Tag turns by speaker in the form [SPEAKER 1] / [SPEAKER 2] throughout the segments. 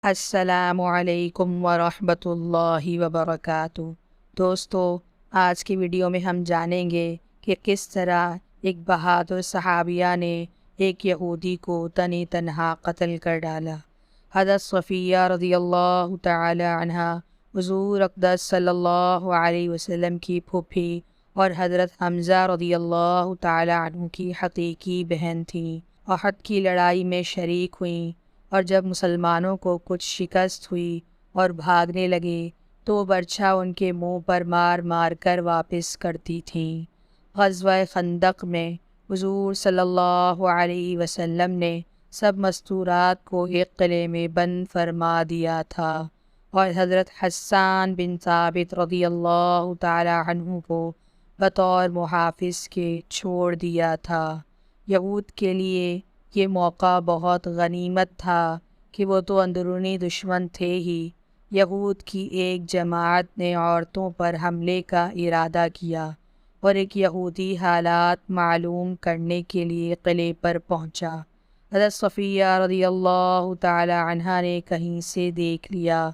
[SPEAKER 1] السلام علیکم ورحمۃ اللہ وبرکاتہ۔ دوستو، آج کی ویڈیو میں ہم جانیں گے کہ کس طرح ایک بہادر صحابیہ نے ایک یہودی کو تنی تنہا قتل کر ڈالا۔ حضرت صفیہ رضی اللہ تعالی عنہ حضور اقدس صلی اللہ علیہ وسلم کی پھوپھی اور حضرت حمزہ رضی اللہ تعالی عنہ کی حقیقی بہن تھیں۔ احد کی لڑائی میں شریک ہوئیں، اور جب مسلمانوں کو کچھ شکست ہوئی اور بھاگنے لگے تو برچھا ان کے منہ پر مار مار کر واپس کرتی تھیں۔ غزوہ خندق میں حضور صلی اللہ علیہ وسلم نے سب مستورات کو ایک قلعے میں بند فرما دیا تھا اور حضرت حسان بن ثابت رضی اللہ تعالی عنہ کو بطور محافظ کے چھوڑ دیا تھا۔ یہود کے لیے یہ موقع بہت غنیمت تھا کہ وہ تو اندرونی دشمن تھے ہی، یہود کی ایک جماعت نے عورتوں پر حملے کا ارادہ کیا اور ایک یہودی حالات معلوم کرنے کے لیے قلعے پر پہنچا۔ حضرت صفیہ رضی اللہ تعالی عنہ نے کہیں سے دیکھ لیا۔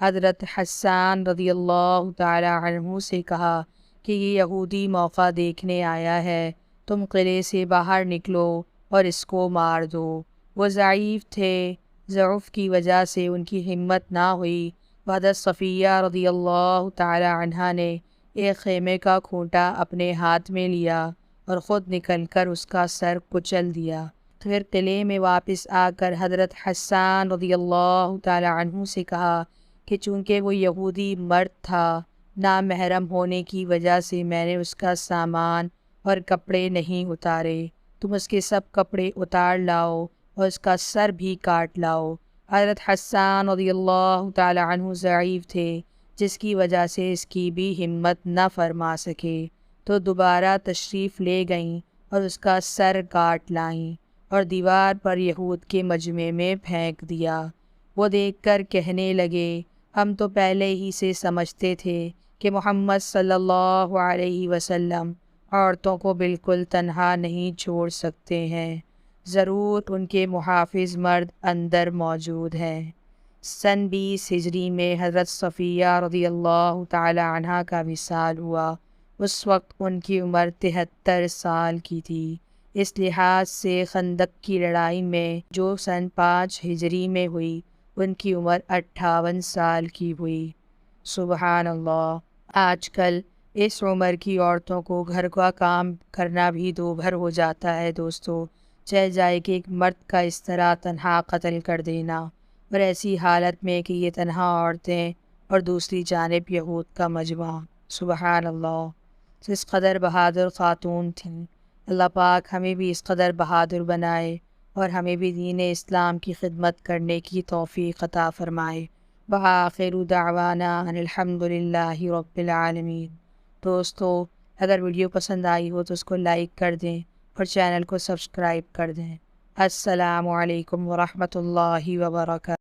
[SPEAKER 1] حضرت حسان رضی اللہ تعالی عنہ سے کہا کہ یہ یہودی موقع دیکھنے آیا ہے، تم قلعے سے باہر نکلو اور اس کو مار دو۔ وہ ضعیف تھے، ضعف کی وجہ سے ان کی ہمت نہ ہوئی۔ حضرت صفیہ رضی اللہ تعالی عنہ نے ایک خیمے کا کھوٹا اپنے ہاتھ میں لیا اور خود نکل کر اس کا سر کچل دیا۔ پھر قلعے میں واپس آ کر حضرت حسان رضی اللہ تعالی عنہ سے کہا کہ چونکہ وہ یہودی مرد تھا، نامحرم ہونے کی وجہ سے میں نے اس کا سامان اور کپڑے نہیں اتارے، تم اس کے سب کپڑے اتار لاؤ اور اس کا سر بھی کاٹ لاؤ۔ حضرت حسان رضی اللہ تعالی عنہ ضعیف تھے، جس کی وجہ سے اس کی بھی ہمت نہ فرما سکے، تو دوبارہ تشریف لے گئیں اور اس کا سر کاٹ لائیں اور دیوار پر یہود کے مجمع میں پھینک دیا۔ وہ دیکھ کر کہنے لگے، ہم تو پہلے ہی سے سمجھتے تھے کہ محمد صلی اللہ علیہ وسلم عورتوں کو بالکل تنہا نہیں چھوڑ سکتے ہیں، ضرور ان کے محافظ مرد اندر موجود ہیں۔ سن 20 ہجری میں حضرت صفیہ رضی اللہ تعالی عنہ کا وصال ہوا۔ اس وقت ان کی عمر 73 سال کی تھی۔ اس لحاظ سے خندق کی لڑائی میں جو سن 5 ہجری میں ہوئی، ان کی عمر 58 سال کی ہوئی۔ سبحان اللہ! آج کل اس عمر کی عورتوں کو گھر کا کام کرنا بھی دوبھر ہو جاتا ہے دوستو، چہ جائے کہ ایک مرد کا اس طرح تنہا قتل کر دینا، اور ایسی حالت میں کہ یہ تنہا عورتیں اور دوسری جانب یہود کا مجمع۔ سبحان اللہ! اس قدر بہادر خاتون تھیں۔ اللہ پاک ہمیں بھی اس قدر بہادر بنائے اور ہمیں بھی دین اسلام کی خدمت کرنے کی توفیق عطا فرمائے۔ وآخر دعوانا ان الحمد للہ رب العالمین۔ دوستو، اگر ویڈیو پسند آئی ہو تو اس کو لائک کر دیں اور چینل کو سبسکرائب کر دیں۔ السلام علیکم ورحمۃ اللہ وبرکاتہ۔